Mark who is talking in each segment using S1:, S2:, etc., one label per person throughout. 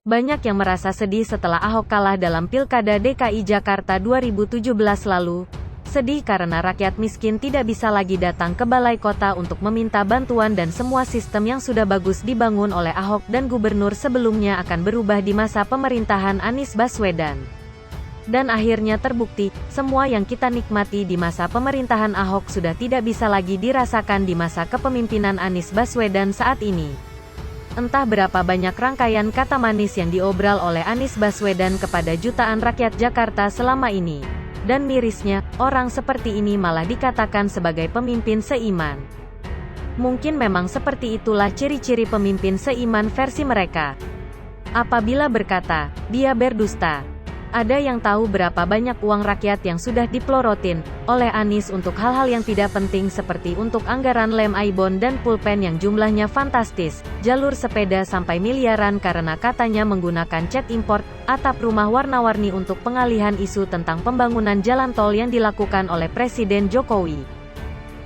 S1: Banyak yang merasa sedih setelah Ahok kalah dalam Pilkada DKI Jakarta 2017 lalu. Sedih karena rakyat miskin tidak bisa lagi datang ke balai kota untuk meminta bantuan dan semua sistem yang sudah bagus dibangun oleh Ahok dan gubernur sebelumnya akan berubah di masa pemerintahan Anies Baswedan. Dan akhirnya terbukti, semua yang kita nikmati di masa pemerintahan Ahok sudah tidak bisa lagi dirasakan di masa kepemimpinan Anies Baswedan saat ini. Entah berapa banyak rangkaian kata manis yang diobral oleh Anies Baswedan kepada jutaan rakyat Jakarta selama ini. Dan mirisnya, orang seperti ini malah dikatakan sebagai pemimpin seiman. Mungkin memang seperti itulah ciri-ciri pemimpin seiman versi mereka. Apabila berkata, dia berdusta. Ada yang tahu berapa banyak uang rakyat yang sudah dipelorotin oleh Anies untuk hal-hal yang tidak penting seperti untuk anggaran lem Aibon dan pulpen yang jumlahnya fantastis, jalur sepeda sampai miliaran karena katanya menggunakan cat import, atap rumah warna-warni untuk pengalihan isu tentang pembangunan jalan tol yang dilakukan oleh Presiden Jokowi.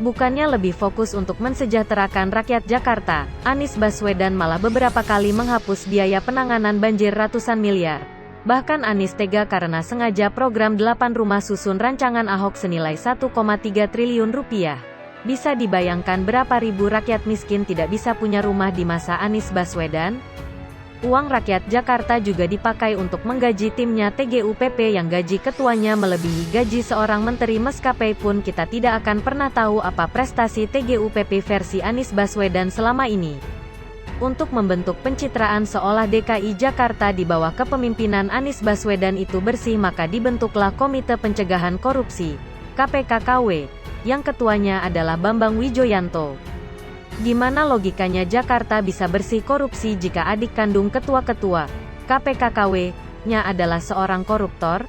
S1: Bukannya lebih fokus untuk mensejahterakan rakyat Jakarta, Anies Baswedan malah beberapa kali menghapus biaya penanganan banjir ratusan miliar. Bahkan Anies tega karena sengaja program 8 rumah susun rancangan Ahok senilai 1,3 triliun rupiah. Bisa dibayangkan berapa ribu rakyat miskin tidak bisa punya rumah di masa Anies Baswedan? Uang rakyat Jakarta juga dipakai untuk menggaji timnya TGUPP yang gaji ketuanya melebihi gaji seorang menteri maskapai pun kita tidak akan pernah tahu apa prestasi TGUPP versi Anies Baswedan selama ini. Untuk membentuk pencitraan seolah DKI Jakarta di bawah kepemimpinan Anies Baswedan itu bersih maka dibentuklah Komite Pencegahan Korupsi, KPK-KW, yang ketuanya adalah Bambang Wijoyanto. Gimana logikanya Jakarta bisa bersih korupsi jika adik kandung ketua-ketua KPK-KW-nya adalah seorang koruptor?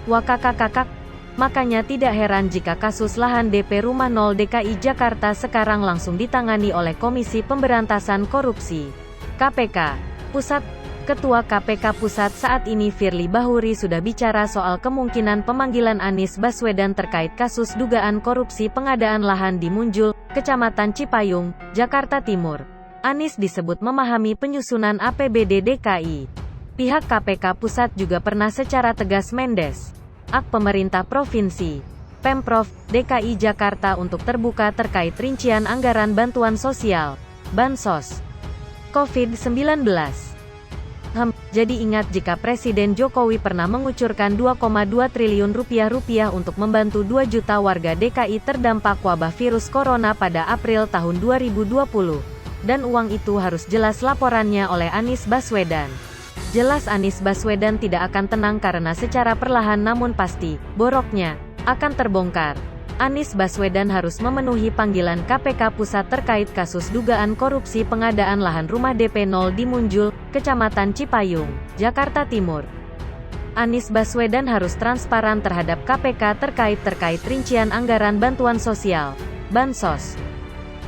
S1: Wakakakakak. Makanya tidak heran jika kasus lahan DP Rumah 0 DKI Jakarta sekarang langsung ditangani oleh Komisi Pemberantasan Korupsi, KPK, Pusat. Ketua KPK Pusat saat ini Firly Bahuri sudah bicara soal kemungkinan pemanggilan Anies Baswedan terkait kasus dugaan korupsi pengadaan lahan di Munjul, Kecamatan Cipayung, Jakarta Timur. Anies disebut memahami penyusunan APBD DKI. Pihak KPK Pusat juga pernah secara tegas mendes pemerintah provinsi, Pemprov DKI Jakarta untuk terbuka terkait rincian anggaran bantuan sosial, Bansos, COVID-19. Jadi ingat jika Presiden Jokowi pernah mengucurkan 2,2 triliun rupiah untuk membantu 2 juta warga DKI terdampak wabah virus corona pada April tahun 2020. Dan uang itu harus jelas laporannya oleh Anies Baswedan. Jelas Anies Baswedan tidak akan tenang karena secara perlahan namun pasti, boroknya akan terbongkar. Anies Baswedan harus memenuhi panggilan KPK Pusat terkait kasus dugaan korupsi pengadaan lahan rumah DP 0 di Munjul, Kecamatan Cipayung, Jakarta Timur. Anies Baswedan harus transparan terhadap KPK terkait rincian anggaran bantuan sosial, Bansos,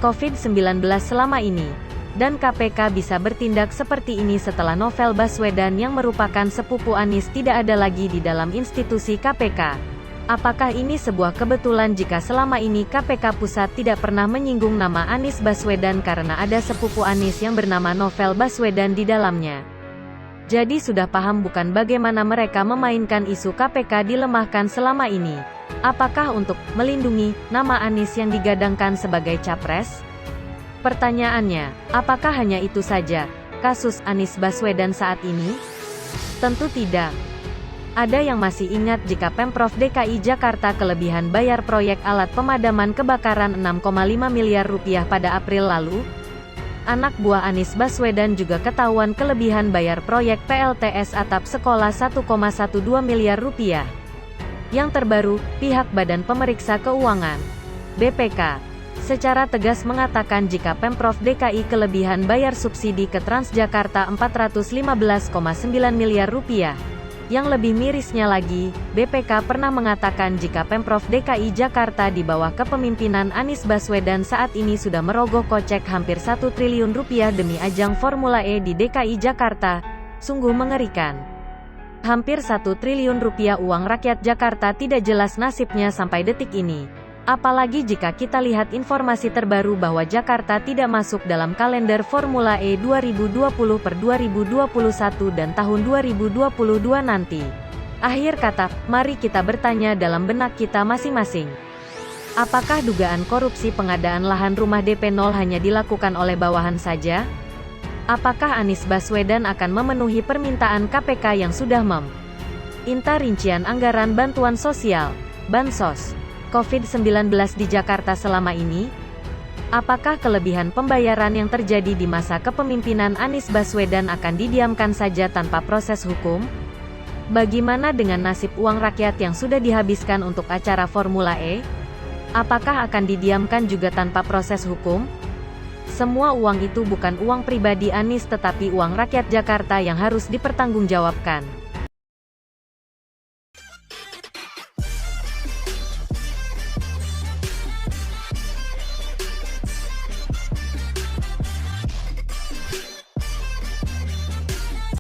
S1: COVID-19 selama ini. Dan KPK bisa bertindak seperti ini setelah Novel Baswedan yang merupakan sepupu Anies tidak ada lagi di dalam institusi KPK. Apakah ini sebuah kebetulan jika selama ini KPK Pusat tidak pernah menyinggung nama Anies Baswedan karena ada sepupu Anies yang bernama Novel Baswedan di dalamnya? Jadi sudah paham bukan bagaimana mereka memainkan isu KPK dilemahkan selama ini? Apakah untuk melindungi nama Anies yang digadangkan sebagai capres? Pertanyaannya, apakah hanya itu saja kasus Anies Baswedan saat ini? Tentu tidak. Ada yang masih ingat jika Pemprov DKI Jakarta kelebihan bayar proyek alat pemadaman kebakaran 6,5 miliar rupiah pada April lalu? Anak buah Anies Baswedan juga ketahuan kelebihan bayar proyek PLTS atap sekolah 1,12 miliar rupiah. Yang terbaru, pihak Badan Pemeriksa Keuangan, BPK, secara tegas mengatakan jika Pemprov DKI kelebihan bayar subsidi ke Transjakarta 415,9 miliar rupiah. Yang lebih mirisnya lagi, BPK pernah mengatakan jika Pemprov DKI Jakarta di bawah kepemimpinan Anies Baswedan saat ini sudah merogoh kocek hampir 1 triliun rupiah demi ajang Formula E di DKI Jakarta. Sungguh mengerikan. Hampir 1 triliun rupiah uang rakyat Jakarta tidak jelas nasibnya sampai detik ini. Apalagi jika kita lihat informasi terbaru bahwa Jakarta tidak masuk dalam kalender Formula E 2020 per 2021 dan tahun 2022 nanti. Akhir kata, mari kita bertanya dalam benak kita masing-masing. Apakah dugaan korupsi pengadaan lahan rumah DP 0 hanya dilakukan oleh bawahan saja? Apakah Anies Baswedan akan memenuhi permintaan KPK yang sudah meminta rincian anggaran bantuan sosial, Bansos, COVID-19 di Jakarta selama ini? Apakah kelebihan pembayaran yang terjadi di masa kepemimpinan Anies Baswedan akan didiamkan saja tanpa proses hukum? Bagaimana dengan nasib uang rakyat yang sudah dihabiskan untuk acara Formula E? Apakah akan didiamkan juga tanpa proses hukum? Semua uang itu bukan uang pribadi Anies tetapi uang rakyat Jakarta yang harus dipertanggungjawabkan.